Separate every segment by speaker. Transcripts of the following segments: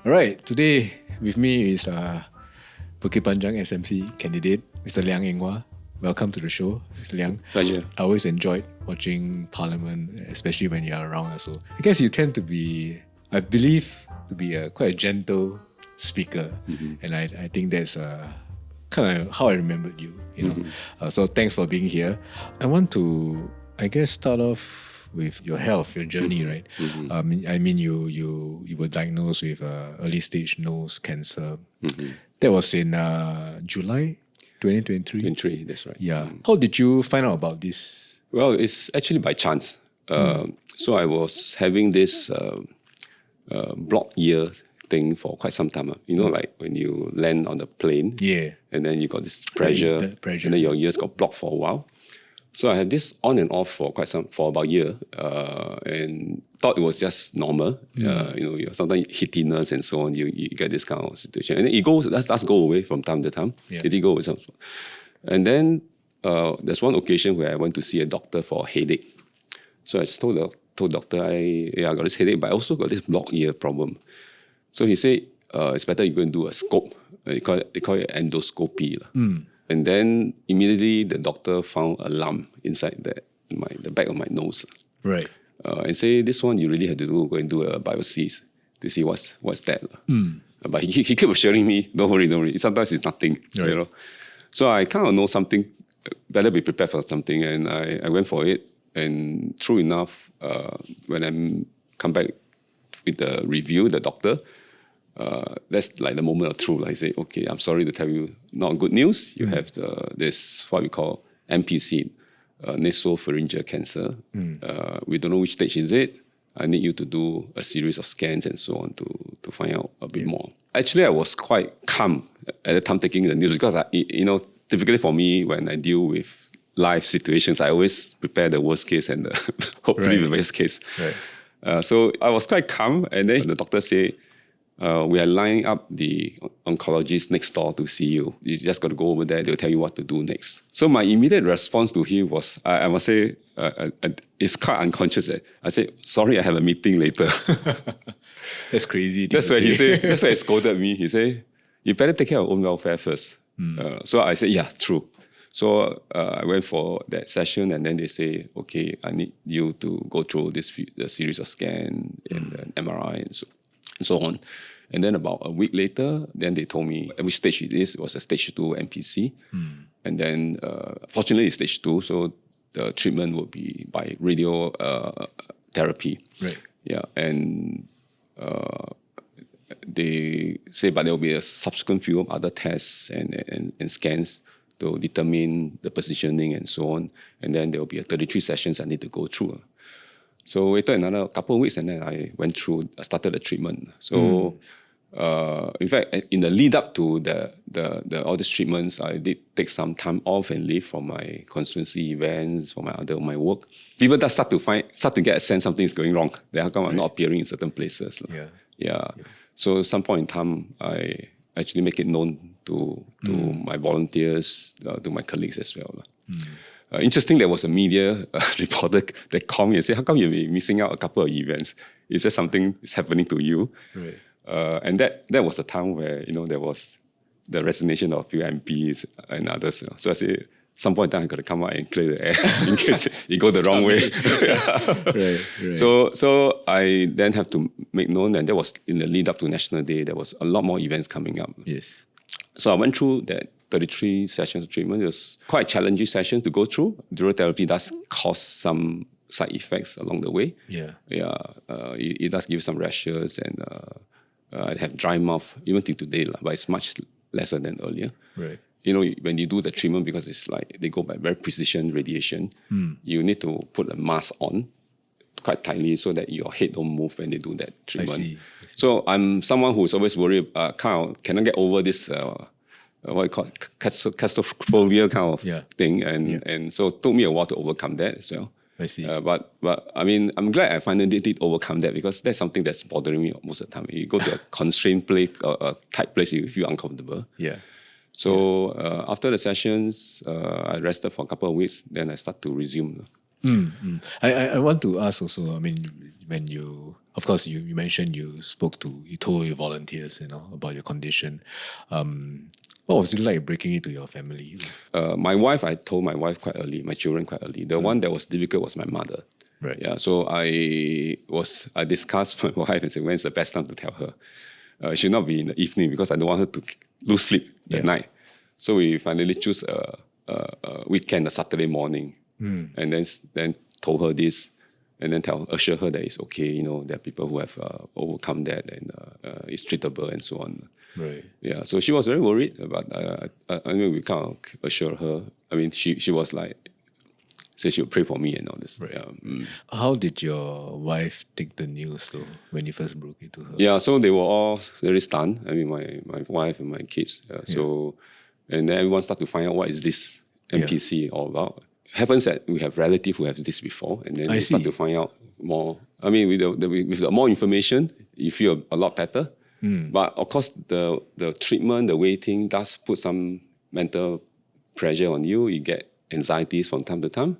Speaker 1: All right, today with me is Bukit Panjang SMC candidate, Mr. Liang. Welcome to the show, Mr. Liang.
Speaker 2: Pleasure.
Speaker 1: I always enjoyed watching Parliament, especially when you're around. So I guess you tend to be, I believe, to be quite a gentle speaker, and I think that's kind of how I remembered you. So thanks for being here. I want to, I guess, start off with your health, your journey, right? I mean, you were diagnosed with early stage nose cancer. That was in July 2023.
Speaker 2: 23, that's right.
Speaker 1: Yeah. How did you find out about this?
Speaker 2: Well, it's actually by chance. So I was having this block ear thing for quite some time. Like when you land on the plane, and then you got this pressure,
Speaker 1: The pressure.
Speaker 2: and then your ears got blocked for a while. So I had this on and off for about a year, and thought it was just normal. Sometimes hittiness and so on. You get this kind of situation, and then it does go away from time to time.
Speaker 1: Yeah.
Speaker 2: It did go away and then there's one occasion where I went to see a doctor for a headache. So I just told the doctor, I got this headache, but I also got this blocked ear problem. So he said, it's better you go and do a scope. They call it endoscopy. And then immediately the doctor found a lump inside the back of my nose.
Speaker 1: Right.
Speaker 2: And say, this one you really have to go and do a biopsy to see what's that. But he kept assuring me, don't worry. Sometimes it's nothing.
Speaker 1: Right.
Speaker 2: So I kind of know something, better be prepared for something. And I went for it. And true enough, when I come back with the review, the doctor, that's like the moment of truth. I say, okay, I'm sorry to tell you, not good news. You have this, what we call NPC, nasopharyngeal cancer. We don't know which stage is it. I need you to do a series of scans and so on to find out a bit more. Actually, I was quite calm at the time taking the news because, typically for me, when I deal with life situations, I always prepare the worst case and hopefully the best case.
Speaker 1: Right.
Speaker 2: So I was quite calm, and then the doctor said, we are lining up the oncologist next door to see you. You just got to go over there. They'll tell you what to do next. So my immediate response to him was, I must say, it's quite unconscious. I said, sorry, I have a meeting later.
Speaker 1: That's crazy.
Speaker 2: That's why he scolded me. He said, you better take care of your own welfare first. So I said, yeah, true. So I went for that session, and then they say, okay, I need you to go through the series of scans and MRI and so on. And then about a week later, then they told me at which stage it is. It was a stage 2 NPC. And then fortunately it's stage 2, so the treatment would be by radio therapy.
Speaker 1: Right.
Speaker 2: Yeah, and they say, but there will be a subsequent few other tests and scans to determine the positioning and so on. And then there will be 33 sessions I need to go through. So waited another couple of weeks, and then I started the treatment. So in fact, in the lead up to the all these treatments, I did take some time off and leave from my constituency events, for my work. People just start to get a sense something is going wrong. How come I'm not appearing in certain places? Yeah. So at some point in time, I actually make it known to my volunteers, to my colleagues as well. Interesting, there was a media reporter that called me and said, how come you'll be missing out a couple of events? Is there something is happening to you?
Speaker 1: Right.
Speaker 2: And that was a time where, there was the resignation of a few MPs and others. So I said, some point in time, I got to come out and clear the air in case it go the wrong way.
Speaker 1: Right.
Speaker 2: So I then have to make known, and that was in the lead up to National Day, there was a lot more events coming up.
Speaker 1: Yes.
Speaker 2: So I went through that 33 sessions of treatment. It was quite a challenging session to go through. Durotherapy does cause some side effects along the way. It does give some rashes, and I have dry mouth even till today, but it's much lesser than earlier.
Speaker 1: Right.
Speaker 2: When you do the treatment, because it's like they go by very precision radiation, you need to put a mask on quite tightly so that your head don't move when they do that treatment.
Speaker 1: I see.
Speaker 2: So I'm someone who's always worried, can I get over this what you call claustrophobia kind of thing, and so it took me a while to overcome that as well.
Speaker 1: I see.
Speaker 2: But I mean, I'm glad I finally did overcome that, because that's something that's bothering me most of the time. You go to a constrained place or a tight place, you feel uncomfortable. So after the sessions, I rested for a couple of weeks. Then I start to resume.
Speaker 1: I want to ask also. I mean, when you of course, you mentioned you told your volunteers, about your condition. What was it like breaking it to your family?
Speaker 2: My wife, I told my wife quite early, my children quite early. The one that was difficult was my mother.
Speaker 1: Right.
Speaker 2: Yeah. So I discussed with my wife and said, when's the best time to tell her? It should not be in the evening because I don't want her to lose sleep at night. So we finally choose a weekend, a Saturday morning, and then told her this, and then assure her that it's okay. There are people who have overcome that and it's treatable and so on.
Speaker 1: Right.
Speaker 2: Yeah. So she was very worried, but we kind of assured her. I mean, she was like, said she would pray for me and all this.
Speaker 1: Right.
Speaker 2: Yeah.
Speaker 1: How did your wife take the news though when you first broke it to her?
Speaker 2: Yeah, so they were all very stunned. I mean, my wife and my kids. And then everyone started to find out what is this MPC all about. Happens that we have relatives who have this before, and then they start to find out more. I mean, with the more information, you feel a lot better. But of course, the treatment, the waiting does put some mental pressure on you. You get anxieties from time to time,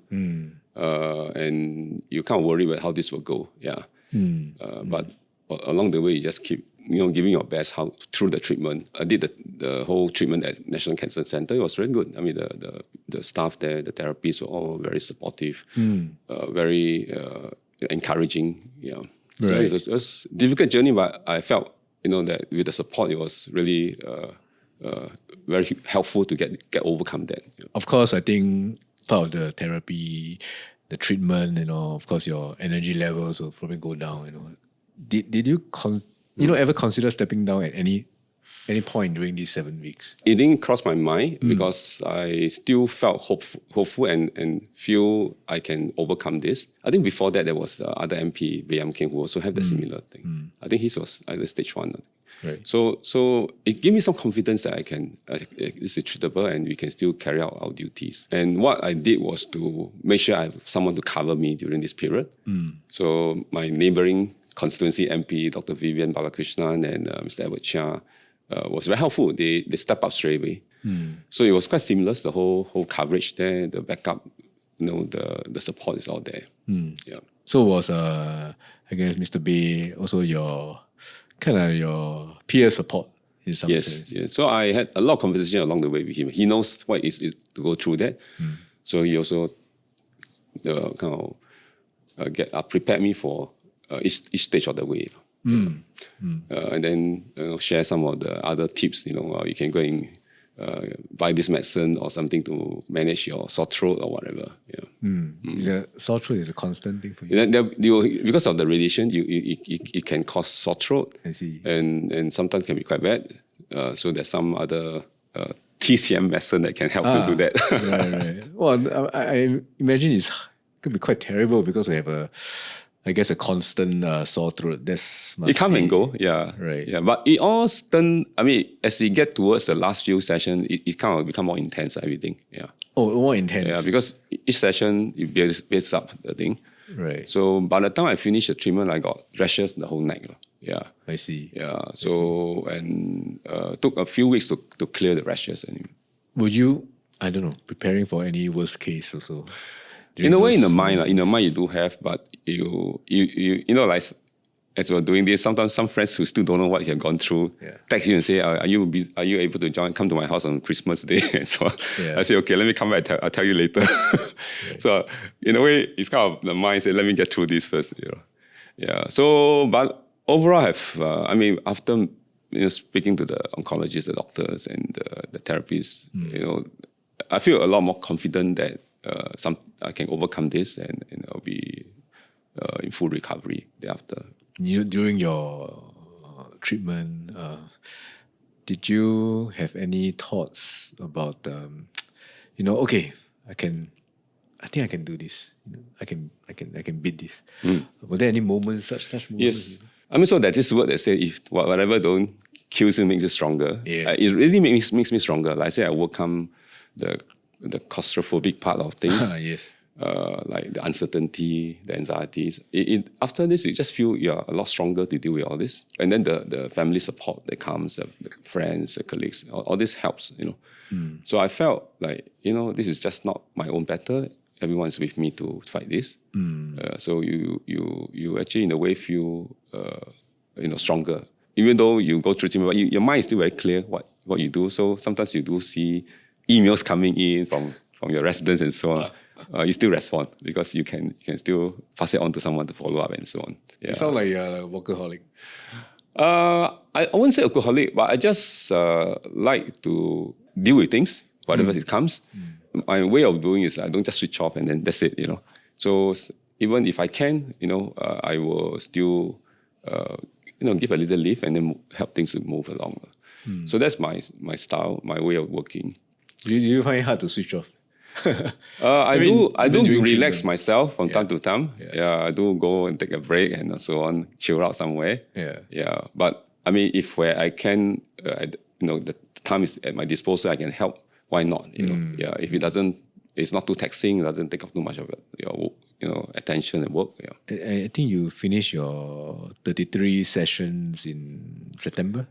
Speaker 2: and you can't worry about how this will go. Yeah, but along the way, you just keep giving your best through the treatment. I did the whole treatment at National Cancer Center. It was very good. I mean, the staff there, the therapists were all very supportive, very encouraging. Yeah,
Speaker 1: right.
Speaker 2: So it was a difficult journey, but I felt that with the support, it was really very helpful to get overcome that. Yeah.
Speaker 1: Of course, I think part of the therapy, the treatment, of course, your energy levels will probably go down. Did you ever consider stepping down at any point during these 7 weeks?
Speaker 2: It didn't cross my mind because I still felt hopeful and feel I can overcome this. I think before that, there was the other MP, Liang, who also had the similar thing. I think his was either stage 1.
Speaker 1: Right.
Speaker 2: So it gave me some confidence that I can, this is treatable and we can still carry out our duties. And what I did was to make sure I have someone to cover me during this period. So my neighboring constituency MP, Dr. Vivian Balakrishnan and Mr. Edward Chia, was very helpful. They stepped up straight away. So it was quite seamless, the whole coverage there, the backup, the support is all there. Yeah.
Speaker 1: So was, I guess, Mr. Bay also your peer support in some sense?
Speaker 2: Yes. So I had a lot of conversation along the way with him. He knows what it is to go through that. So he also prepared me for each stage of the way. And then share some of the other tips. You can go and buy this medicine or something to manage your sore throat or whatever.
Speaker 1: The sore throat is a constant thing for you?
Speaker 2: Because of the radiation, it can cause sore throat.
Speaker 1: I see.
Speaker 2: And sometimes can be quite bad. So there's some other TCM medicine that can help to do that.
Speaker 1: Right. Well, I imagine it could be quite terrible because we have a constant sore throat.
Speaker 2: It come and go, yeah.
Speaker 1: Right.
Speaker 2: Yeah, but it all as you get towards the last few sessions, it kind of become more intense, everything. Yeah.
Speaker 1: Oh, more intense.
Speaker 2: Yeah, because each session, it builds up the thing.
Speaker 1: Right.
Speaker 2: So by the time I finished the treatment, I got rashes the whole neck. Yeah.
Speaker 1: I see.
Speaker 2: Yeah. So, and took a few weeks to clear the rashes.
Speaker 1: Were you, I don't know, preparing for any worst case also?
Speaker 2: In a way, in the mind you do have, but you like as we're doing this, sometimes some friends who still don't know what you have gone through text you and say, are you able to come to my house on Christmas Day? And so I say, okay, let me come back, I'll tell you later. So in a way, it's kind of the mind say, let me get through this first. Yeah. So, but overall, after speaking to the oncologists, the doctors, and the therapists, I feel a lot more confident that I can overcome this and I'll be in full recovery thereafter.
Speaker 1: During your treatment, did you have any thoughts about, okay, I think I can do this. I can beat this. Were there any moments, such moments?
Speaker 2: Yes. So that is what they say, if whatever don't kills you makes you stronger.
Speaker 1: Yeah.
Speaker 2: It really makes me stronger. Like I say, I overcome the claustrophobic part of things.
Speaker 1: Yes.
Speaker 2: Like the uncertainty, the anxieties. After this, you just feel you're a lot stronger to deal with all this. And then the family support that comes, the friends, the colleagues, all this helps, So I felt like, this is just not my own battle. everyone's with me to fight this. So you actually in a way feel stronger. Even though you go through treatment, but your mind is still very clear what you do. So sometimes you do see emails coming in from your residents and so on. You still respond because you can still pass it on to someone to follow up and so on. Yeah.
Speaker 1: You sound like you're a workaholic.
Speaker 2: I wouldn't say alcoholic, but I just like to deal with things, whatever it comes. My way of doing is I don't just switch off and then that's it, So even if I can, I will still, give a little lift and then help things to move along. So that's my style, my way of working.
Speaker 1: Do you find it hard to switch off?
Speaker 2: I do relax
Speaker 1: treatment.
Speaker 2: myself from time to time. Yeah, I do go and take a break and so on, chill out somewhere. Yeah. But I mean, if where I can, the time is at my disposal, I can help. Why not? Yeah. If it's not too taxing, it doesn't take up too much of your attention and work. Yeah.
Speaker 1: I think you finished your 33 sessions in September.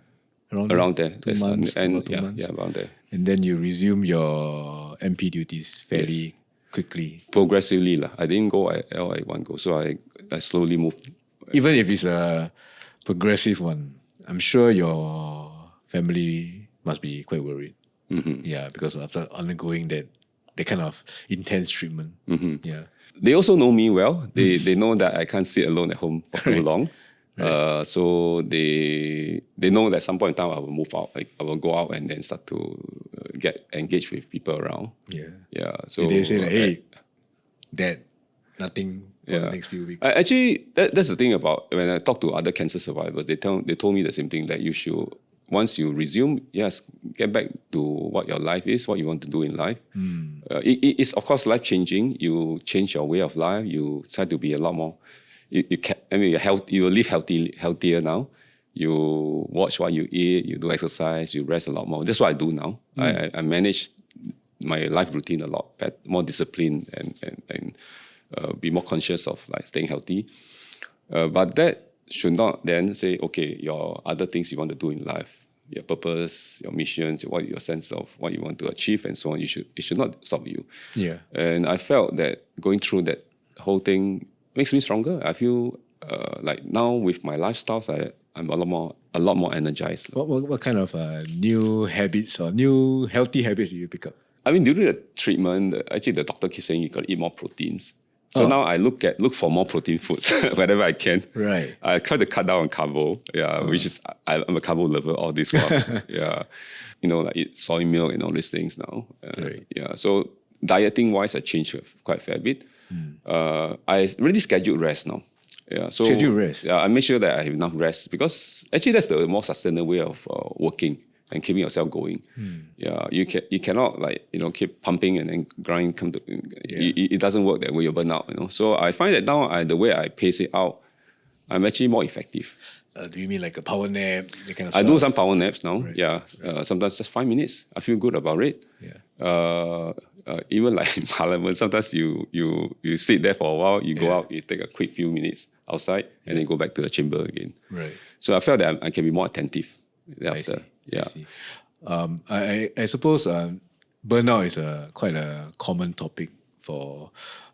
Speaker 2: Around there.
Speaker 1: 2 months, about 2 months.
Speaker 2: Yeah, around there.
Speaker 1: And then you resume your MP duties fairly quickly.
Speaker 2: Progressively. I didn't go all at one go, so I slowly moved.
Speaker 1: Even if it's a progressive one, I'm sure your family must be quite worried. Yeah, because after undergoing that kind of intense treatment. Yeah.
Speaker 2: They also know me well. They know that I can't sit alone at home for too long. So they know that at some point in time I will move out. Like I will go out and then start to get engaged with people around. Yeah. So
Speaker 1: did they say like, hey, Dad, nothing for the next few weeks?
Speaker 2: Actually, that's the thing about when I talk to other cancer survivors. They told me the same thing, that you should, once you resume, get back to what your life is, what you want to do in life. It's of course life changing. You change your way of life. You try to be a lot more. You will live healthier now. You watch what you eat, you do exercise, you rest a lot more. That's what I do now. I manage my life routine a lot better, more disciplined and be more conscious of like staying healthy. But that should not then say, okay, your other things you want to do in life, your purpose, your missions, your sense of what you want to achieve and so on, it should not stop you.
Speaker 1: Yeah.
Speaker 2: And I felt that going through that whole thing makes me stronger. I feel like now with my lifestyles, I'm a lot more energized.
Speaker 1: What kind of new habits or new healthy habits do you pick up?
Speaker 2: I mean, during the treatment, actually the doctor keeps saying you got to eat more proteins. So now I look for more protein foods whenever I can.
Speaker 1: Right.
Speaker 2: I try to cut down on carbo. Yeah, which is I'm a carbo lover. All this while. Yeah, like eat soy milk and all these things now.
Speaker 1: Right.
Speaker 2: Yeah. So dieting wise, I changed quite a fair bit. I really schedule rest now. Yeah. So
Speaker 1: schedule rest.
Speaker 2: Yeah, I make sure that I have enough rest because actually that's the more sustainable way of working and keeping yourself going. Yeah, you cannot keep pumping and then grind. It doesn't work that way. You burn out. So I find that now the way I pace it out, I'm actually more effective.
Speaker 1: Do you mean like a power nap, that kind of
Speaker 2: I
Speaker 1: stuff?
Speaker 2: do some power naps now.
Speaker 1: Right.
Speaker 2: Yeah, sometimes just 5 minutes. I feel good about it.
Speaker 1: Yeah.
Speaker 2: Even like in Parliament, sometimes you sit there for a while. You go out, you take a quick few minutes outside, and then go back to the chamber again.
Speaker 1: Right.
Speaker 2: So I felt that I can be more attentive.
Speaker 1: I see.
Speaker 2: Yeah.
Speaker 1: I see. I suppose burnout is quite a common topic for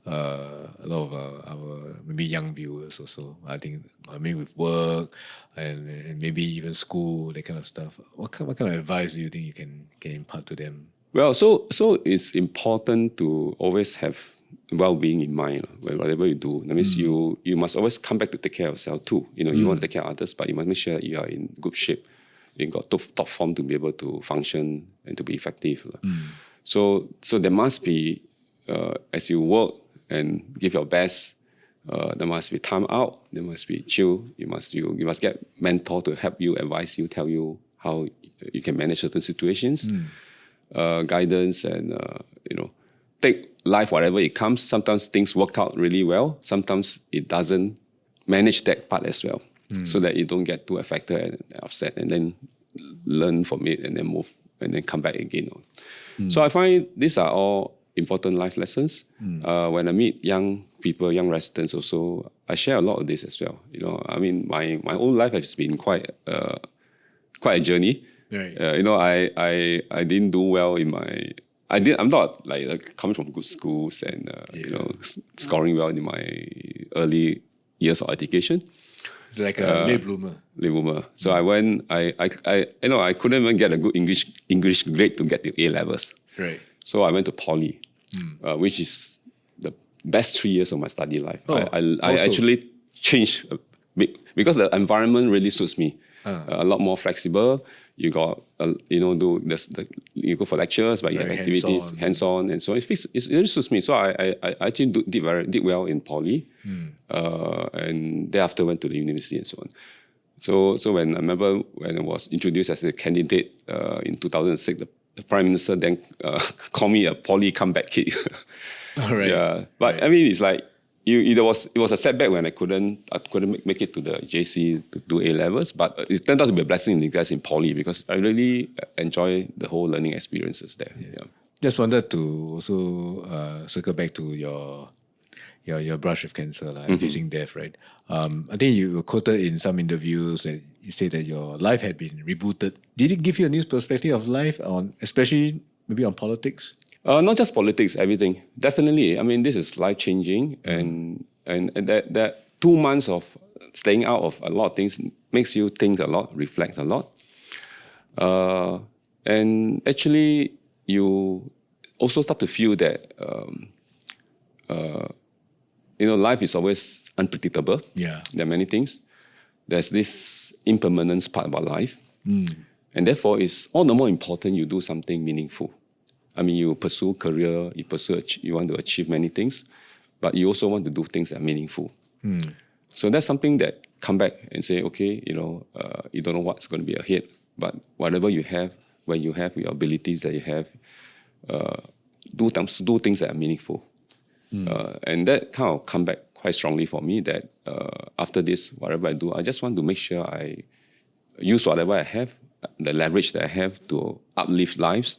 Speaker 1: a lot of our maybe young viewers also. I think maybe with work and maybe even school, that kind of stuff. What kind of advice do you think you can impart to them?
Speaker 2: Well, so it's important to always have well-being in mind whatever you do. That means you must always come back to take care of yourself too. You want to take care of others, but you must make sure that you are in good shape. You got top form to be able to function and to be effective. So there must be, as you work and give your best, there must be time out. There must be chill. You must get mentor to help you, advise you, tell you how you can manage certain situations, guidance, and take life whatever it comes. Sometimes things work out really well. Sometimes it doesn't. Manage that part as well, so that you don't get too affected and upset, and then learn from it and then move and then come back again. So I find these are all important life lessons. When I meet young people, young residents also, I share a lot of this as well. I mean, my own life has been quite a journey.
Speaker 1: Right.
Speaker 2: I didn't do well in my I'm not like coming from good schools and scoring well in my early years of education.
Speaker 1: It's like a late bloomer.
Speaker 2: So I went. I couldn't even get a good English grade to get to A levels.
Speaker 1: Right.
Speaker 2: So I went to poly, which is the best 3 years of my study life. I actually changed because the environment really suits me. A lot more flexible. You got you go for lectures, but you have activities, hands-on, and so it really suits me. So I actually did well in poly, and thereafter went to the university and so on. So when I remember when I was introduced as a candidate in 2006, the Prime Minister then called me a poly comeback kid.
Speaker 1: Right.
Speaker 2: Yeah, but I mean it's like it was a setback when I couldn't make it to the JC to do A levels, but it turned out to be a blessing in disguise in poly because I really enjoy the whole learning experiences there. Yeah.
Speaker 1: Just wanted to also circle back to your brush with cancer and facing death, right? I think you were quoted in some interviews that you said that your life had been rebooted. Did it give you a new perspective of life, especially maybe on politics?
Speaker 2: Not just politics, everything. Definitely. I mean, this is life-changing, and that 2 months of staying out of a lot of things makes you think a lot, reflect a lot. And actually, you also start to feel that, life is always unpredictable.
Speaker 1: Yeah.
Speaker 2: There are many things. There's this impermanence part about life. And therefore, it's all the more important you do something meaningful. I mean, you pursue career, you want to achieve many things, but you also want to do things that are meaningful. So that's something that come back and say, okay, you don't know what's going to be ahead, but whatever you have, when you have your abilities that you have, do things that are meaningful. And that kind of come back quite strongly for me that after this, whatever I do, I just want to make sure I use whatever I have, the leverage that I have to uplift lives,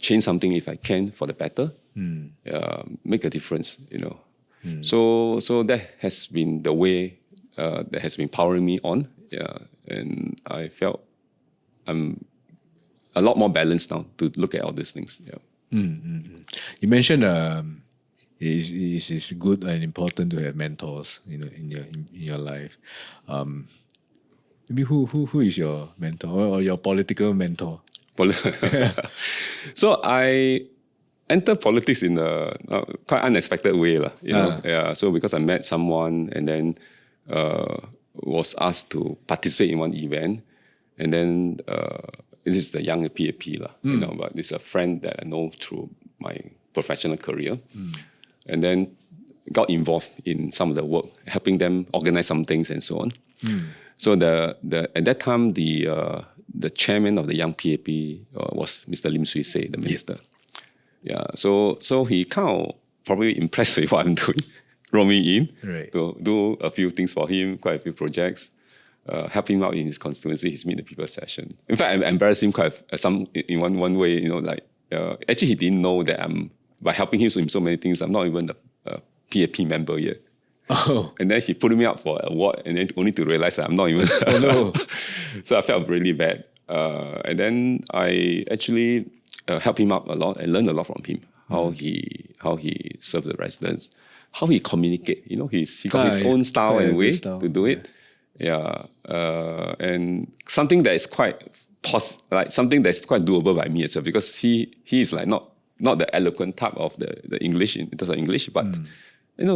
Speaker 2: change something if I can for the better, make a difference, So that has been the way that has been powering me on, and I felt I'm a lot more balanced now to look at all these things.
Speaker 1: You mentioned it's good and important to have mentors, in your life. Maybe who is your mentor or your political mentor?
Speaker 2: So I entered politics in a quite unexpected way, So because I met someone and then was asked to participate in one event, and then this is the young PAP, but it's a friend that I know through my professional career, and then got involved in some of the work, helping them organize some things and so on. So at that time the chairman of the young PAP was Mr. Lim Swee Say, the minister. So he kind of probably impressed with what I'm doing, brought me in to do a few things for him, quite a few projects, help him out in his constituency, his Meet the People session. In fact, I embarrassed him in one way, actually he didn't know that by helping him in so many things, I'm not even a PAP member yet.
Speaker 1: Oh.
Speaker 2: And then he put me up for an award, and then only to realize that I'm not even.
Speaker 1: Oh no!
Speaker 2: So I felt really bad. And then I actually helped him out a lot and learned a lot from him. How he served the residents, how he communicate. He got his own style and way to do it. And something that is quite something that's quite doable by me as well, because he is like not the eloquent type of the English in terms of English, but.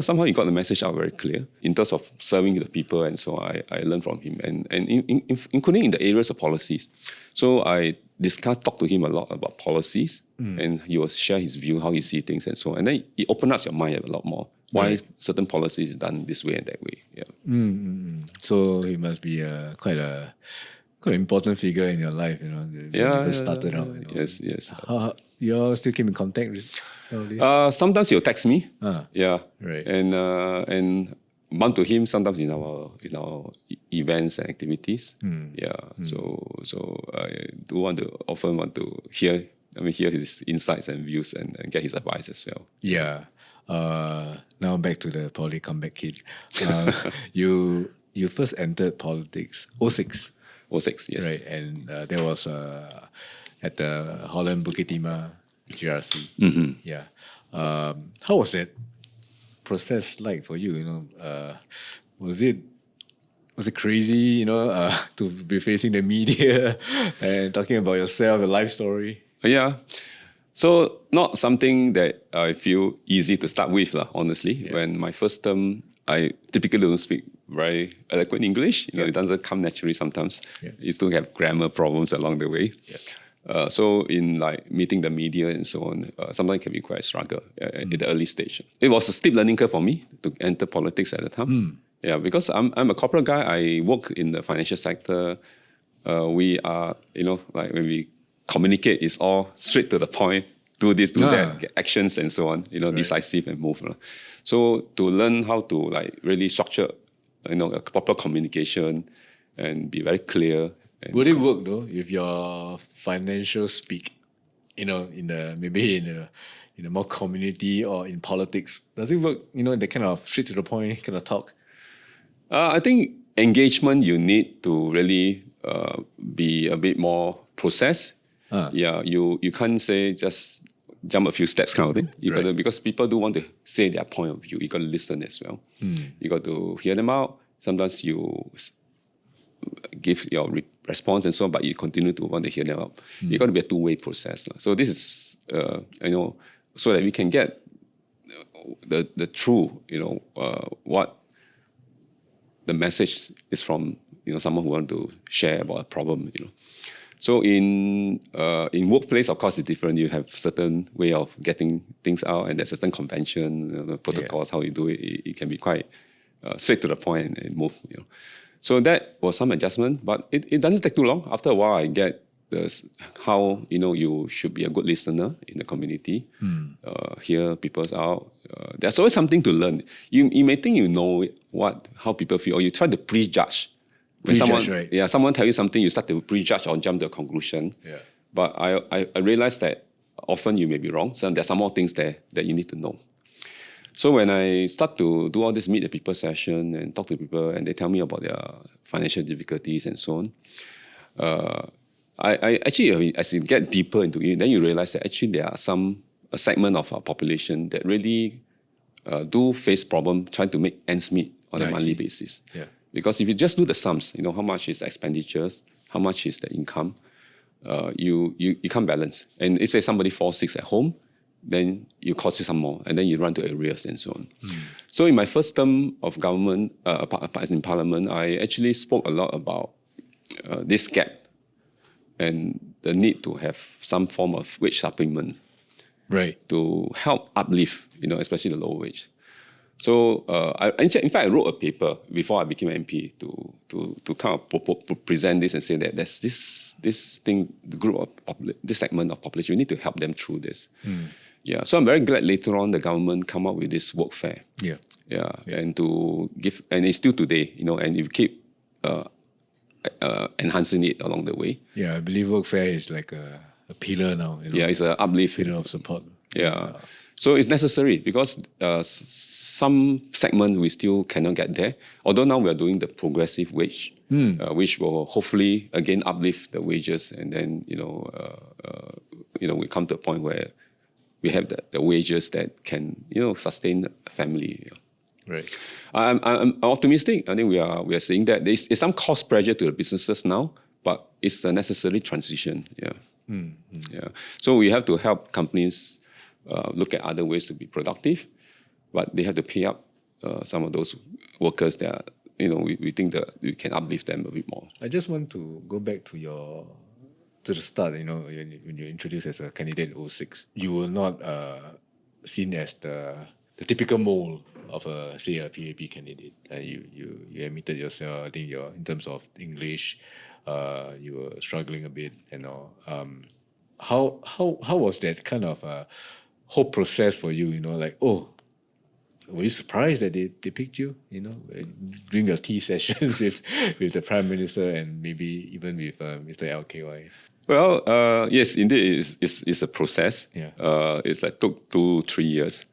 Speaker 2: Somehow he got the message out very clear in terms of serving the people, and so I learned from him, and including in the areas of policies. So I talked to him a lot about policies, and he will share his view, how he sees things, and so on. And then it opened up your mind a lot more. Why certain policies are done this way and that way.
Speaker 1: So he must be quite an important figure in your life, when you first started out.
Speaker 2: Yes.
Speaker 1: How you all still keep in contact with all this?
Speaker 2: Sometimes he'll text me.
Speaker 1: Right.
Speaker 2: And bump to him sometimes in our events and activities. So I do often want to hear his insights and views and get his advice as well.
Speaker 1: Now back to the poly comeback kid. You first entered politics 06.
Speaker 2: 06, yes.
Speaker 1: Right, and there was at the Holland Bukit Timah GRC.
Speaker 2: Mm-hmm.
Speaker 1: Yeah. How was that process like for you? Was it crazy? To be facing the media and talking about yourself, your life story.
Speaker 2: Yeah. So not something that I feel easy to start with, honestly. When my first term, I typically don't speak very eloquent English. It doesn't come naturally sometimes. You still have grammar problems along the way. So in like meeting the media and so on, sometimes it can be quite a struggle at the early stage. It was a steep learning curve for me to enter politics at the time. Yeah, because I'm a corporate guy. I work in the financial sector. We are, like when we communicate, it's all straight to the point. Do this, do that, get actions and so on. Decisive and move. So to learn how to like really structure, a proper communication and be very clear.
Speaker 1: Would it work though if your financial speak, in a more community or in politics? Does it work? The kind of straight to the point kind of talk.
Speaker 2: I think engagement you need to really be a bit more processed. Yeah, you can't say just jump a few steps kind of thing. You got to, because people do want to say their point of view. You got to listen as well. You got to hear them out. Sometimes you give your response and so on, but you continue to want to hear them out. You got to be a two-way process. So this is so that we can get the true what the message is from someone who want to share about a problem. So in workplace, of course, it's different. You have certain way of getting things out, and there's certain convention, protocols, how you do it. It can be quite straight to the point and move. So that was some adjustment, but it doesn't take too long. After a while, I get how you should be a good listener in the community. Hear people out. There's always something to learn. You may think you know how people feel, or you try to prejudge. When someone tell you something, you start to prejudge or jump to a conclusion. But I realized that often you may be wrong. So there's some more things there that you need to know. So when I start to do all this meet the people session and talk to people, and they tell me about their financial difficulties and so on, I actually, as you get deeper into it, then you realize that actually there are a segment of our population that really do face problem trying to make ends meet on a monthly basis. Because if you just do the sums, how much is expenditures, how much is the income, you can't balance. And if somebody falls sick at home, then you cost you some more, and then you run to arrears and so on. So in my first term of government, in Parliament, I actually spoke a lot about this gap and the need to have some form of wage supplement, to help uplift, especially the low wage. So in fact, I wrote a paper before I became an MP to kind of present this and say that there's this thing, the group of this segment of population, we need to help them through this. Yeah, so I'm very glad later on the government come up with this work fair. And to give, and it's still today, and you keep enhancing it along the way.
Speaker 1: I believe work fair is like a pillar now.
Speaker 2: It's an uplift.
Speaker 1: Pillar of support.
Speaker 2: So it's necessary because some segment we still cannot get there. Although now we are doing the progressive wage, which will hopefully again uplift the wages, and then we come to a point where we have the wages that can sustain a family. I'm optimistic. I think we are seeing that there's some cost pressure to the businesses now, but it's a necessary transition. So we have to help companies look at other ways to be productive, but they have to pay up some of those workers that we think that we can uplift them a bit more.
Speaker 1: I just want to go back to the start. When you introduced as a candidate in 06, you were not seen as the typical mold of a PAP candidate. You admitted yourself. I think in terms of English, you were struggling a bit and all. How was that kind of whole process for you? Were you surprised that they picked you? During your tea sessions with the Prime Minister and maybe even with Mr. LKY.
Speaker 2: Well, yes, indeed, it's a process. It's like took 2-3 years.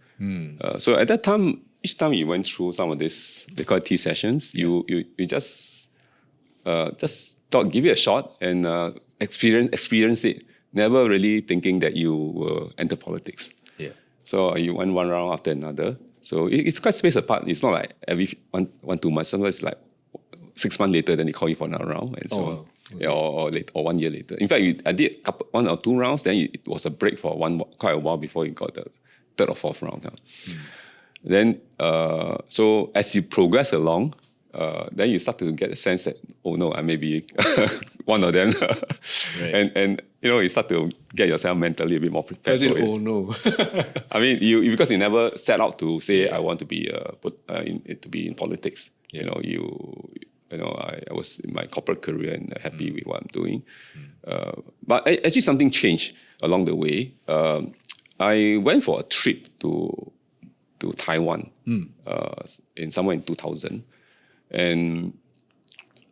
Speaker 2: So at that time, each time you went through some of this, they call it tea sessions, you just thought, give it a shot and experience it. never really thinking that you will enter politics.
Speaker 1: Yeah.
Speaker 2: So you went one round after another. So it's quite spaced apart. It's not like every 2 months. Sometimes it's like 6 months later, then they call you for another round and so on.
Speaker 1: Wow. Okay.
Speaker 2: Yeah, or 1 year later. In fact, I did one or two rounds. Then it was a break for quite a while before you got the third or fourth round. Then, so as you progress along, then you start to get a sense that, oh no, I may be one of them.
Speaker 1: Right.
Speaker 2: And you start to get yourself mentally a bit more prepared for it.
Speaker 1: Oh no.
Speaker 2: I mean, because you never set out to say, I want to be in politics.
Speaker 1: Yeah.
Speaker 2: I was in my corporate career and happy with what I'm doing. But actually something changed along the way. I went for a trip to Taiwan somewhere in 2000. And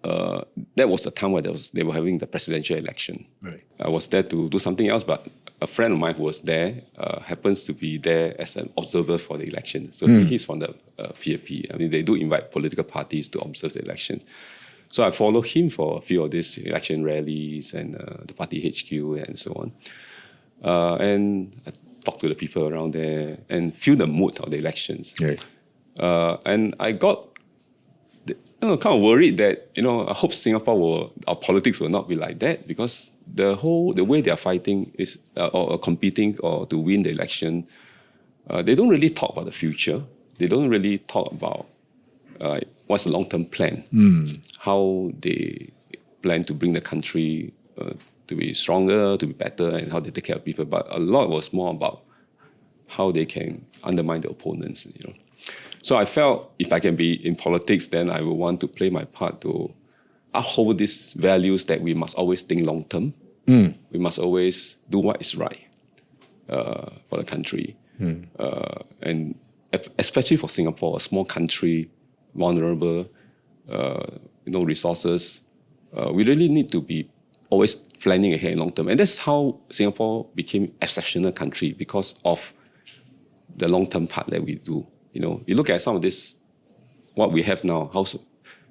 Speaker 2: that was the time where they were having the presidential election.
Speaker 1: Right.
Speaker 2: I was there to do something else, but a friend of mine who was there happens to be there as an observer for the election. So he's from the PAP. I mean, they do invite political parties to observe the elections. So I followed him for a few of these election rallies and the party HQ and so on. And I talked to the people around there and feel the mood of the elections.
Speaker 1: Right.
Speaker 2: And I got kind of worried that, I hope our politics will not be like that, because the way they are fighting is or competing or to win the election, they don't really talk about the future. They don't really talk about what's the long-term plan, how they plan to bring the country to be stronger, to be better, and how they take care of people. But a lot was more about how they can undermine the opponents, So I felt if I can be in politics, then I will want to play my part to uphold these values that we must always think long term. We must always do what is right for the country. And especially for Singapore, a small country, vulnerable, resources, we really need to be always planning ahead long term. And that's how Singapore became an exceptional country, because of the long term part that we do. You look at some of this, what we have now,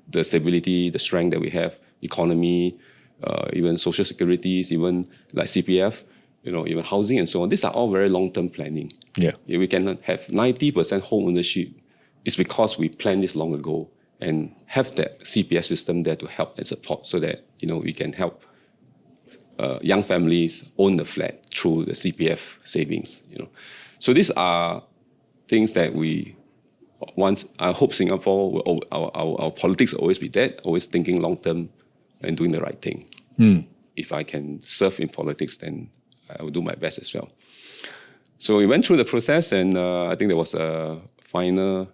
Speaker 2: the stability, the strength that we have, economy, even social securities, even like CPF, even housing and so on. These are all very long-term planning.
Speaker 1: Yeah.
Speaker 2: We can have 90% home ownership. It's because we planned this long ago and have that CPF system there to help and support, so that we can help young families own the flat through the CPF savings. So these are things that I hope Singapore, our politics will always be that, always thinking long term and doing the right thing. If I can serve in politics, then I will do my best as well. So we went through the process, and I think there was a final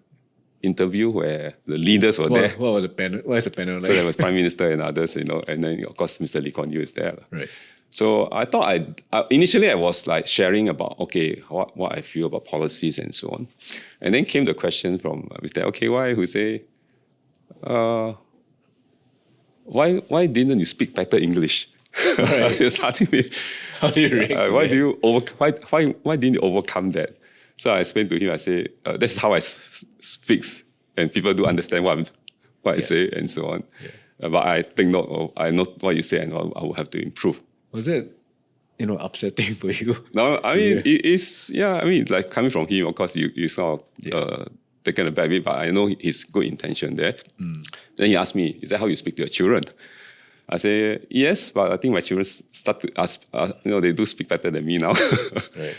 Speaker 2: interview where the leaders were there.
Speaker 1: What was the panel? What is the panel like?
Speaker 2: So there was Prime Minister and others, and then of course Mr. Lee Kuan Yew is there.
Speaker 1: Right.
Speaker 2: So I thought initially I was like sharing about, what I feel about policies and so on. And then came the question from Mr. LKY, who say, why didn't you speak better English?
Speaker 1: Right.
Speaker 2: He was asking me,
Speaker 1: How do you react?
Speaker 2: why didn't you overcome that? So I explained to him, I say, that's how I speak, and people do understand what I say and so on. Yeah. But I think I know what you say, and I will have to improve.
Speaker 1: Was it, upsetting for you?
Speaker 2: No, I mean, it's, I mean, like coming from him, of course, you sort of taken aback a bit, but I know his good intention there. Then he asked me, is that how you speak to your children? I say, yes, but I think my children start to ask, they do speak better than me now.
Speaker 1: Right.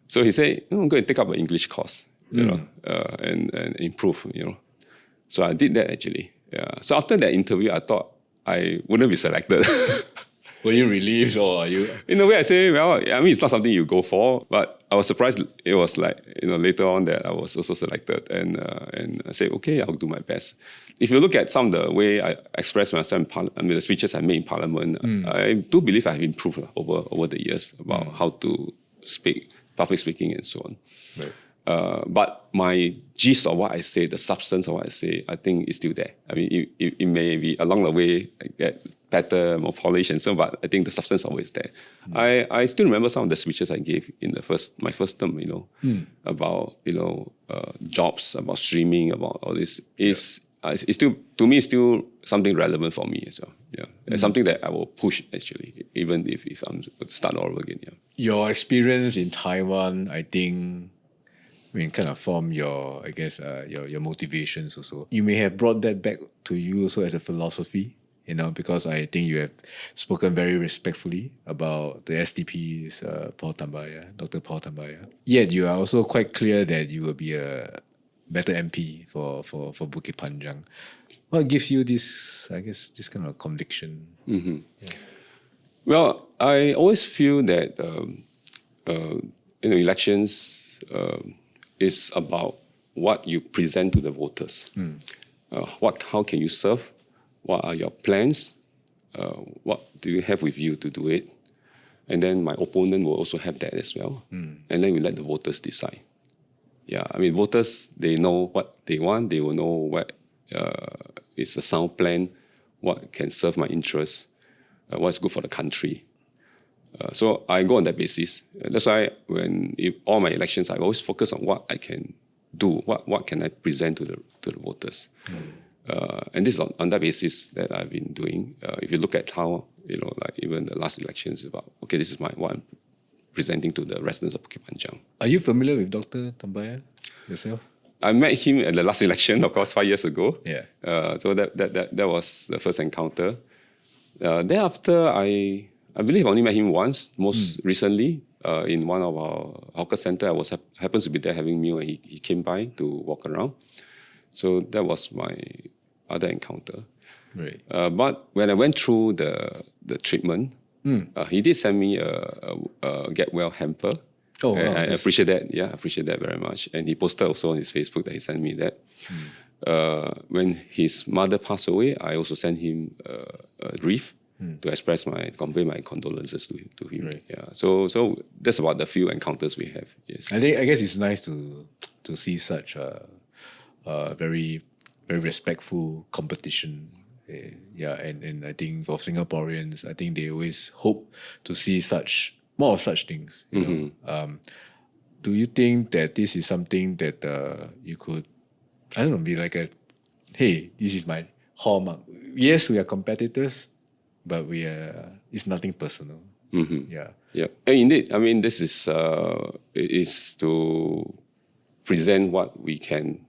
Speaker 2: So he said, go and take up an English course, and improve, So I did that actually. Yeah. So after that interview, I thought I wouldn't be selected.
Speaker 1: Were you relieved, or are you?
Speaker 2: In a way, I say, it's not something you go for, but I was surprised. It was like, later on that I was also selected, and I say, okay, I'll do my best. If you look at some of the way I express myself the speeches I made in Parliament, I do believe I've improved over the years about how to speak, public speaking and so on. Right. But my gist of what I say, the substance of what I say, I think is still there. I mean, it may be along the way get better, more polished and so on, but I think the substance is always there. I still remember some of the speeches I gave in my first term, about, jobs, about streaming, about all this. it's still, to me, it's still something relevant for me as well. Yeah, it's something that I will push actually, even if I'm to start all over again. Yeah.
Speaker 1: Your experience in Taiwan, I think, kind of form your, I guess, your motivations also. You may have brought that back to you also as a philosophy, because I think you have spoken very respectfully about the STP's Paul Tambyah, Dr. Paul Tambyah. Yet you are also quite clear that you will be a better MP for Bukit Panjang. What gives you this, I guess, this kind of conviction?
Speaker 2: Mm-hmm. Yeah. Well, I always feel that elections is about what you present to the voters. How can you serve? What are your plans? What do you have with you to do it? And then my opponent will also have that as well. And then we let the voters decide. Yeah, I mean, voters, they know what they want. They will know what is a sound plan, what can serve my interests, what's good for the country. So I go on that basis. That's why all my elections, I always focus on what I can do, what can I present to the voters. And this is on that basis that I've been doing. If you look at how, like even the last elections, about, okay, this is what I'm presenting to the residents of Bukit Panjang.
Speaker 1: Are you familiar with Dr. Tambyah yourself?
Speaker 2: I met him at the last election, of course, 5 years ago.
Speaker 1: Yeah.
Speaker 2: So that was the first encounter. Thereafter, I believe I only met him once, most recently, in one of our hawker center. I happens to be there having meal, and he came by to walk around. So that was my other encounter.
Speaker 1: Right.
Speaker 2: But when I went through the treatment, he did send me a get well hamper.
Speaker 1: Oh, wow,
Speaker 2: I appreciate that. Yeah, I appreciate that very much. And he posted also on his Facebook that he sent me that. When his mother passed away, I also sent him a wreath to convey my condolences to him. Right. Yeah. So that's about the few encounters we have. Yes.
Speaker 1: I guess it's nice to see such very, very respectful competition. And I think for Singaporeans, I think they always hope to see more of such things. You know? Do you think that this is something that you could, I don't know, be like hey, this is my hallmark. Yes, we are competitors, but it's nothing personal. Yeah.
Speaker 2: And indeed, I mean, this is to present what we can,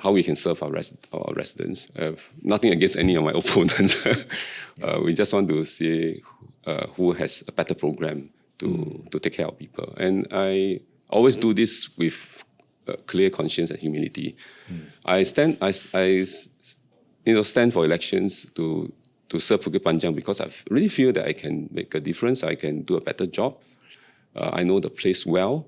Speaker 2: how we can serve our residents. I have nothing against any of my opponents. We just want to see who has a better program to take care of people. And I always do this with clear conscience and humility. I stand for elections to serve Bukit Panjang because I really feel that I can make a difference. I can do a better job. I know the place well.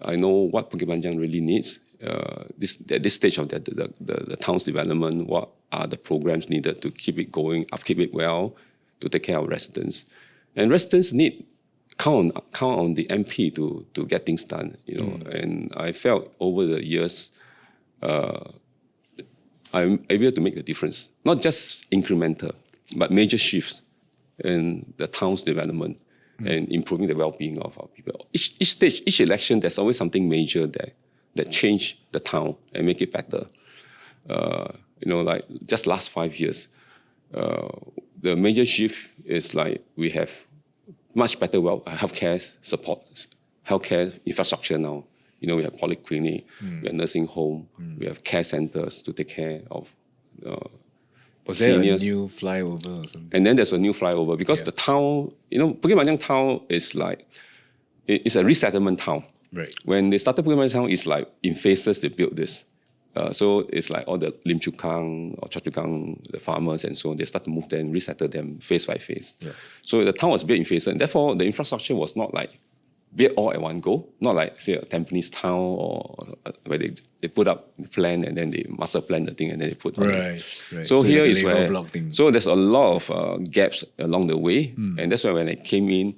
Speaker 2: I know what Bukit Panjang really needs. At this stage of the town's development, what are the programs needed to keep it going, upkeep it well, to take care of residents. And residents count on the MP to get things done. And I felt over the years, I'm able to make a difference, not just incremental, but major shifts in the town's development and improving the well-being of our people. Each stage, each election, there's always something major that change the town and make it better. Like just last 5 years, the major shift is like we have much better healthcare support, healthcare infrastructure now. We have polyclinic, we have nursing home, we have care centers to take care of
Speaker 1: Was there
Speaker 2: seniors.
Speaker 1: a new flyover or something?
Speaker 2: And then there's a new flyover because the town, Bukit Panjang town is like, it's a resettlement town.
Speaker 1: Right.
Speaker 2: When they started Bukit Panjang town, it's like in phases they built this. So it's like all the Lim Chukang or Chachukang, the farmers and so on, they start to move them, resettle them phase by phase. Yeah. So the town was built in phases, and therefore the infrastructure was not like built all at one go, not like, say, a Tampines town or where they put up the plan and then they master plan the thing and then they put on
Speaker 1: right.
Speaker 2: So here
Speaker 1: like
Speaker 2: is where, so there's a lot of gaps along the way. And that's why when I came in,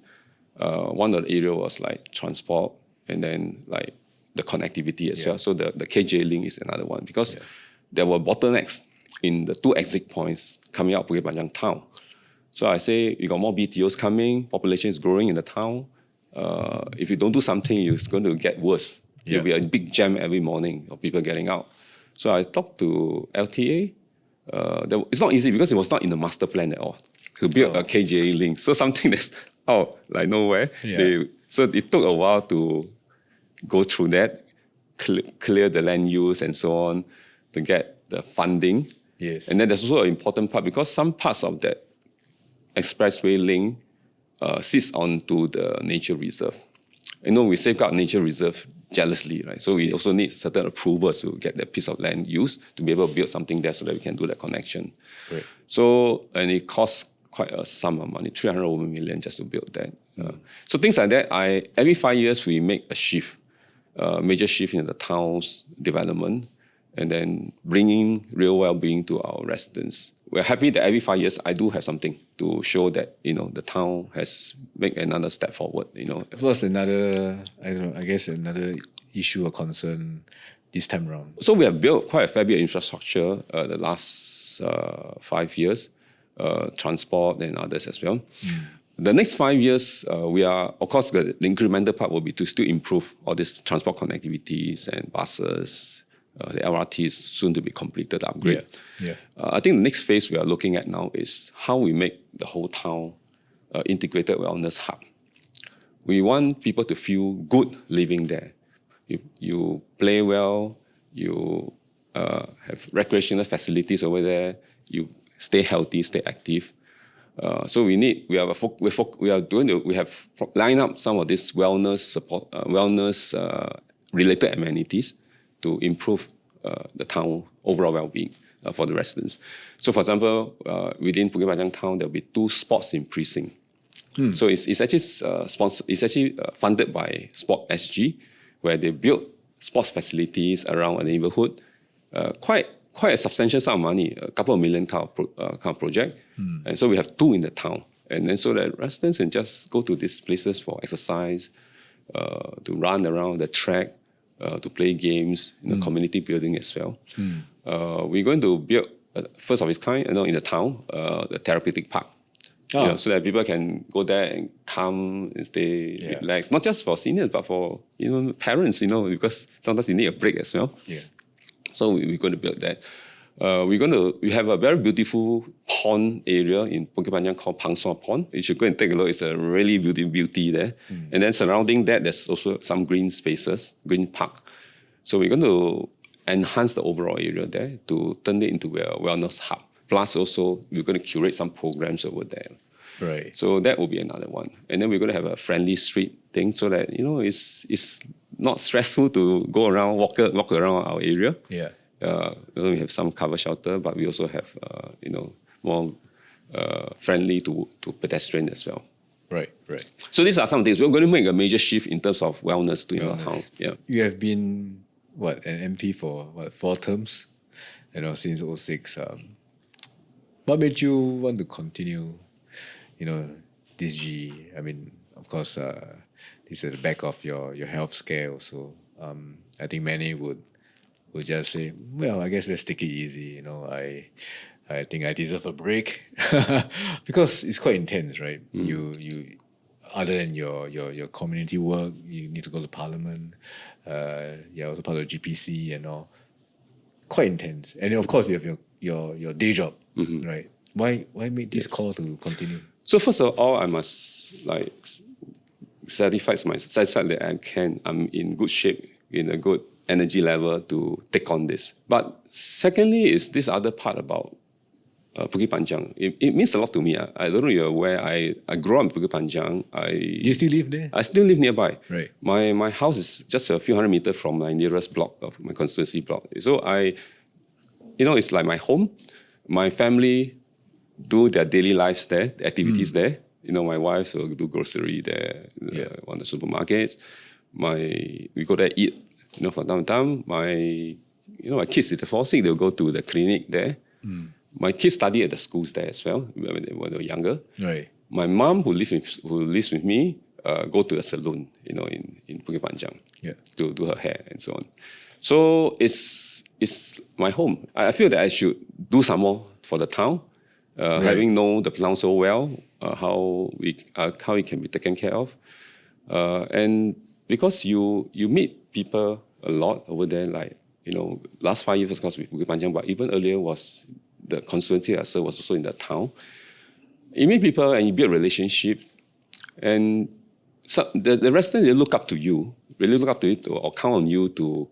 Speaker 2: one of the area was like transport and then like the connectivity as well. So the KJ link is another one because there were bottlenecks in the 2 exit points coming out Bukit Panjang town. So I say, you got more BTOs coming, population is growing in the town. If you don't do something, it's going to get worse. There'll be a big jam every morning of people getting out. So I talked to LTA it's not easy because it was not in the master plan at all to build a KJA link. So something that's out like nowhere.
Speaker 1: Yeah.
Speaker 2: So it took a while to go through that, clear the land use and so on, to get the funding.
Speaker 1: Yes.
Speaker 2: And then there's also an important part because some parts of that expressway link sits onto the nature reserve. We safeguard nature reserve jealously, right? So we also need certain approvals to get that piece of land used to be able to build something there so that we can do that connection.
Speaker 1: Right.
Speaker 2: So, and it costs quite a sum of money, 300 million just to build that. So things like that, every 5 years we make a shift, major shift in the town's development, and then bringing real well-being to our residents. We're happy that every 5 years I do have something to show that the town has made another step forward.
Speaker 1: What's another another issue or concern this time around?
Speaker 2: So we have built quite a fair bit of infrastructure the last 5 years, transport and others as well. The next 5 years, we are, of course, the incremental part will be to still improve all these transport connectivities and buses. The LRT is soon to be completed, upgrade.
Speaker 1: Yeah.
Speaker 2: I think the next phase we are looking at now is how we make the whole town integrated wellness hub. We want people to feel good living there. You play well, you have recreational facilities over there, you stay healthy, stay active. So we have lined up some of these wellness support, related amenities to improve the town overall well-being for the residents. So, for example, within Bukit Panjang town, there will be 2 sports in precinct. So it's actually funded by Sport SG, where they built sports facilities around a neighborhood. Quite a substantial sum of money, a couple of million kind of project. And so we have 2 in the town, and then so that residents can just go to these places for exercise, to run around the track. To play games, community building as well. We're going to build, first of its kind, in the town, the therapeutic park. So that people can go there and come and stay, relax. Not just for seniors, but for parents, because sometimes you need a break as well.
Speaker 1: Yeah.
Speaker 2: So we're going to build that. We have a very beautiful pond area in Bukit Panjang called Pang Sua Pond. You should go and take a look. It's a really beauty there. And then surrounding that, there's also some green spaces, green park. So we're going to enhance the overall area there to turn it into a wellness hub. Plus also, we're going to curate some programs over there.
Speaker 1: Right.
Speaker 2: So that will be another one. And then we're going to have a friendly street thing so that, it's not stressful to go around, walk around our area.
Speaker 1: Yeah.
Speaker 2: We have some cover shelter, but we also have, more friendly to pedestrian as well.
Speaker 1: Right.
Speaker 2: So these are some things. We're going to make a major shift in terms of wellness to our town. Yeah.
Speaker 1: You have been, an MP for 4 terms? Since 2006. What made you want to continue, this GE? I mean, of course, this is at the back of your health scare also. I think many would just say, well, I guess let's take it easy. I think I deserve a break because it's quite intense, right? You other than your community work, you need to go to Parliament. You're also part of the GPC and all. Quite intense, and of course you have your day job, right? Why make this call to continue?
Speaker 2: So first of all, I must satisfy myself that I'm in good shape, in a good energy level to take on this. But secondly is this other part about Bukit Panjang. It means a lot to me. I don't know if you're aware, I grew up in Bukit Panjang.
Speaker 1: You still live there?
Speaker 2: I still live nearby.
Speaker 1: Right.
Speaker 2: My house is just a few hundred meters from my nearest block of my constituency block. So it's like my home. My family do their daily lives there, the activities there. My wife will do grocery there, on the supermarkets. We go there eat. From time to time, my kids, if they fall sick, they'll go to the clinic there. My kids study at the schools there as well when they were younger.
Speaker 1: Right.
Speaker 2: My mom, who lives with me, go to the salon, in Bukit Panjang, to do her hair and so on. So it's my home. I feel that I should do some more for the town, having known the town so well, how it can be taken care of, and because you meet people a lot over there, last 5 years, of course, with Bukit Panjang, but even earlier was the constituency I served was also in the town. You meet people and you build relationship, and so the residents, they look up to you, really look up to you or count on you to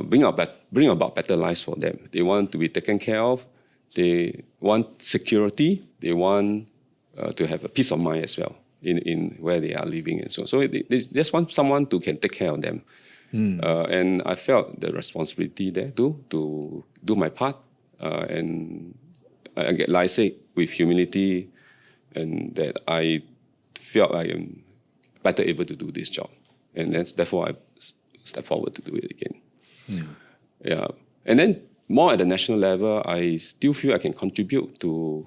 Speaker 2: bring about better lives for them. They want to be taken care of. They want security. They want to have a peace of mind as well in where they are living and so on. So they just want someone who can take care of them. And I felt the responsibility there too, to do my part. And like I say, with humility, and that I felt I am better able to do this job. And therefore I step forward to do it again. Yeah. And then more at the national level, I still feel I can contribute to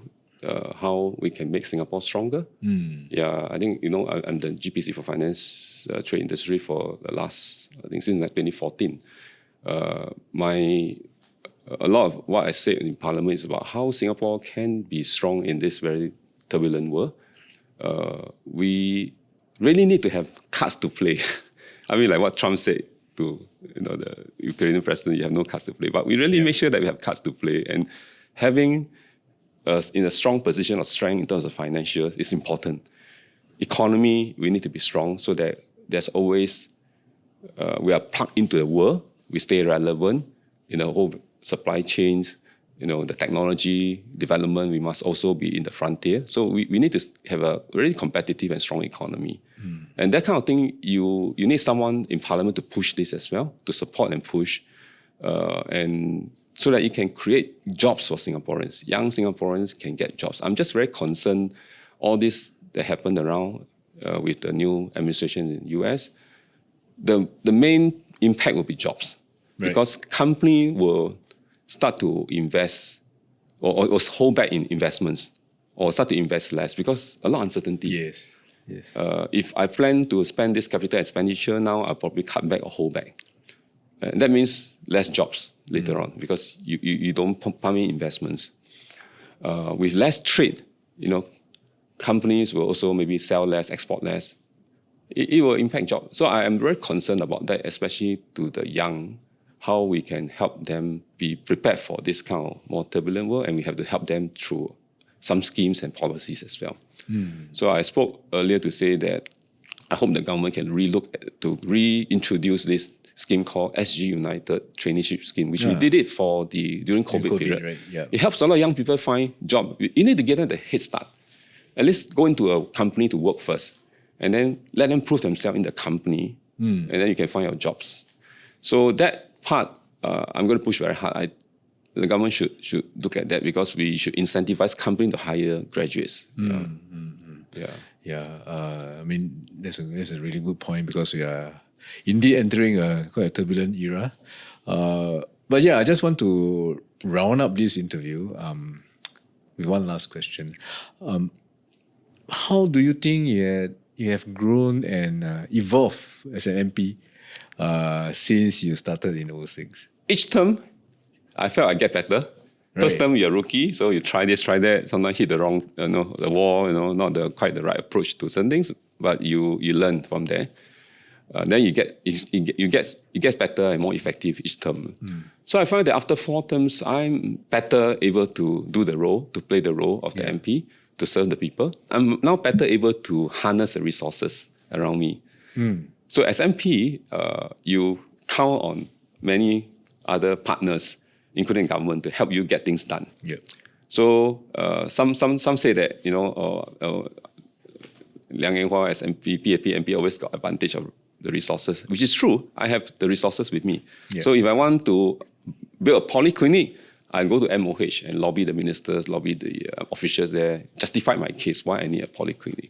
Speaker 2: how we can make Singapore stronger. Yeah, I think, I'm the GPC for Finance Trade Industry for the last, I think since 2014. A lot of what I said in Parliament is about how Singapore can be strong in this very turbulent world. We really need to have cards to play. I mean, like what Trump said to the Ukrainian president, you have no cards to play. But we really make sure that we have cards to play. And having us in a strong position of strength in terms of financial is important. Economy, we need to be strong so that there's always, we are plugged into the world, we stay relevant in the whole supply chains, the technology development, we must also be in the frontier. So we need to have a very competitive and strong economy. And that kind of thing, you need someone in Parliament to push this as well, to support and push, and so that you can create jobs for Singaporeans. Young Singaporeans can get jobs. I'm just very concerned, all this that happened around with the new administration in the US, the main impact will be jobs. Right. Because company will start to invest or hold back in investments or start to invest less because a lot of uncertainty.
Speaker 1: Yes.
Speaker 2: If I plan to spend this capital expenditure now, I'll probably cut back or hold back. And that means less jobs later on because you don't pump in investments. With less trade, companies will also maybe sell less, export less. It will impact jobs. So I am very concerned about that, especially to the young, how we can help them be prepared for this kind of more turbulent world, and we have to help them through some schemes and policies as well. So I spoke earlier to say that I hope the government can to reintroduce this scheme called SG United Traineeship Scheme, which we did it during COVID period.
Speaker 1: Right? Yeah.
Speaker 2: It helps a lot of young people find job. You need to get them the head start. At least go into a company to work first, and then let them prove themselves in the company, and then you can find your jobs. So that part, I'm going to push very hard. The government should look at that because we should incentivize companies to hire graduates.
Speaker 1: I mean, that's a really good point because we are indeed entering quite a turbulent era. But yeah, I just want to round up this interview with one last question. How do you think you have grown and evolved as an MP since you started in those things?
Speaker 2: Each term, I felt I get better. Right. First term, you're a rookie, so you try this, try that. Sometimes hit the wrong, the wall, not quite the right approach to certain things. But you learn from there. Then it gets better and more effective each term. So I find that after 4 terms, I'm better able to do the role, to play the role of the MP, to serve the people. I'm now better able to harness the resources around me. So as MP, you count on many other partners, including government, to help you get things done. So some say that Liang as MP, PAP MP always got advantage of the resources, which is true. I have the resources with me. So if I want to build a polyclinic, I go to MOH and lobby the ministers, lobby the officials there, justify my case why I need a polyclinic.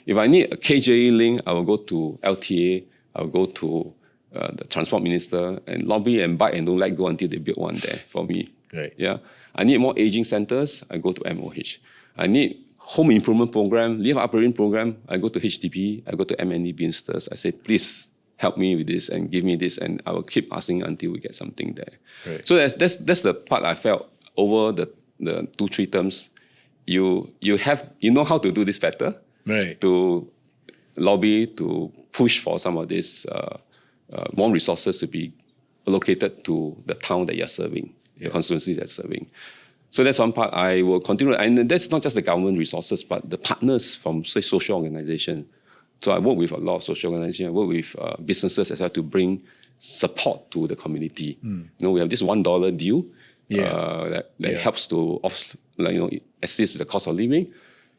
Speaker 2: If I need a KJE link, I will go to LTA, I will go to the transport minister and lobby and bite and don't let go until they build one there for me. I need more aging centers, I go to MOH. I need home improvement program, live upgrading program, I go to HDB, I go to MNE ministers. I say, please help me with this and give me this, and I will keep asking until we get something there. So that's the part I felt over the 2-3 terms. You know how to do this better. To lobby, to push for some of this more resources to be allocated to the town that you're serving, the constituency that's serving. So that's one part I will continue. And that's not just the government resources, but the partners from, say, social organization. So I work with a lot of social organizations. I work with businesses as well to bring support to the community. We have this $1 deal that helps to assist with the cost of living.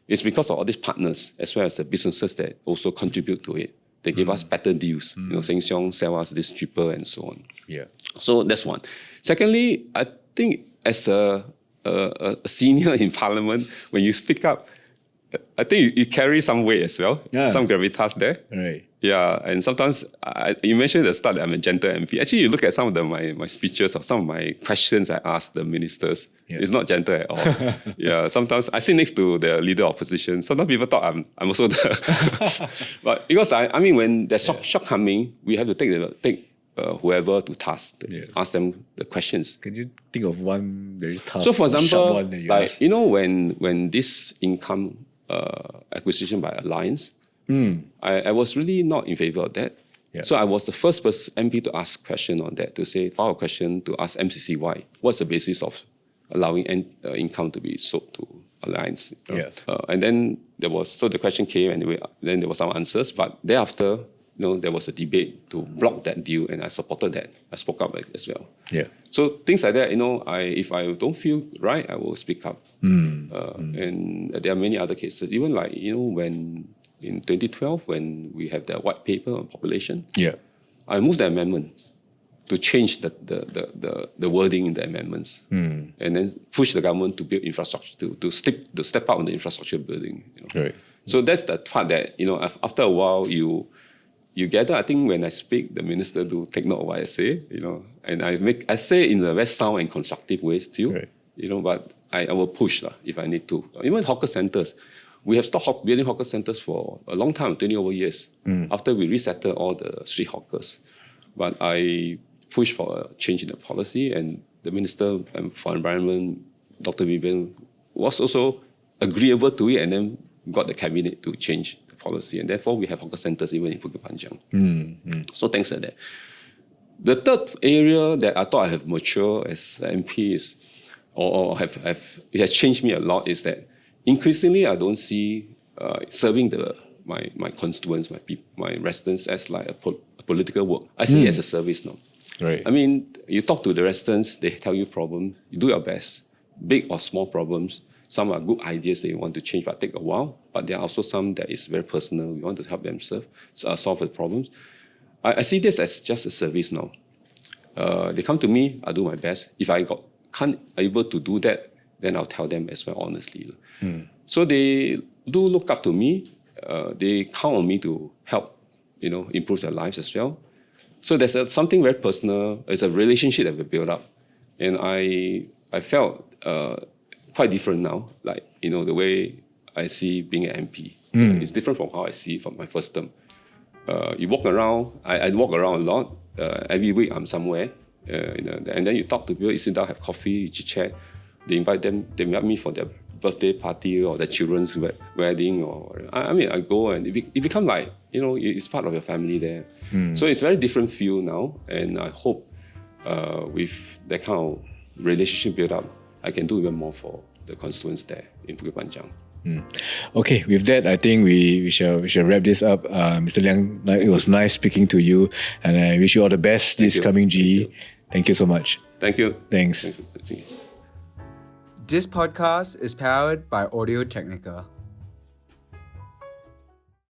Speaker 2: It's because of all these partners as well as the businesses that also contribute to it. They give us better deals. Sheng Siong sell us this cheaper and so on.
Speaker 1: Yeah.
Speaker 2: So that's one. Secondly, I think as a senior in Parliament, when you speak up, I think you carry some weight as well, some gravitas there.
Speaker 1: Right.
Speaker 2: Yeah, and sometimes you mentioned at the start that I'm a gentle MP. Actually, you look at some of my speeches or some of my questions I ask the ministers. Yeah. It's not gentle at all. Yeah, sometimes I sit next to the leader of opposition. Sometimes people thought I'm also the. But because I mean, when there's shortcoming, we have to take whoever to task, ask them the questions.
Speaker 1: Can you think of one very tough?
Speaker 2: So, for example,
Speaker 1: one that you
Speaker 2: like
Speaker 1: asked?
Speaker 2: When this income acquisition by alliance, I was really not in favor of that. Yeah. So I was the first MP to ask question on that, to say, file a question to ask MCC why. What's the basis of allowing income to be sold to alliance? And then the question came, and then there were some answers, but thereafter, there was a debate to block that deal, and I supported that. I spoke up as well. Yeah. So things like that, if I don't feel right, I will speak up. And there are many other cases. Even like, when in 2012, when we have the white paper on population, I moved the amendment to change the wording in the amendments, and then push the government to build infrastructure, to step up on the infrastructure building. Right. So that's the part that, after a while, you gather. I think when I speak, the minister do take note of what I say, and I say in the very sound and constructive ways too, right. But I will push if I need to. Even hawker centers, we have stopped building hawker centers for a long time, 20 over years, after we resettled all the street hawkers. But I push for a change in the policy, and the Minister for Environment, Dr. Vivian, was also agreeable to it, and then got the cabinet to change the policy, and therefore we have hawker centers even in Bukit Panjang. So thanks to that. The third area that I thought I have matured as an MP is, or it has changed me a lot, is that increasingly I don't see serving my constituents, my residents as like a political work. I see it as a service now. Right. I mean, you talk to the residents, they tell you problems, you do your best, big or small problems. Some are good ideas that you want to change, but take a while. But there are also some that is very personal. We want to help them solve the problems. I see this as just a service now. They come to me, I do my best. If I can't able to do that, then I'll tell them as well, honestly. So they do look up to me. They count on me to help, improve their lives as well. So there's something very personal. It's a relationship that we build up. And I felt quite different now, like, the way I see being an MP. It's different from how I see it from my first term. You walk around, I walk around a lot. Every week I'm somewhere. And then you talk to people, you sit down, have coffee, you chit-chat. They invite me for their birthday party or their children's wedding. I go, and it becomes like, it's part of your family there. So it's a very different feel now. And I hope with that kind of relationship built up, I can do even more for the constituents there in Bukit Panjang.
Speaker 1: Okay, with that, I think we shall wrap this up. Mr. Liang, it was nice speaking to you, and I wish you all the best this coming GE. Thank you so much.
Speaker 2: Thank you.
Speaker 1: Thanks.
Speaker 3: This podcast is powered by Audio Technica.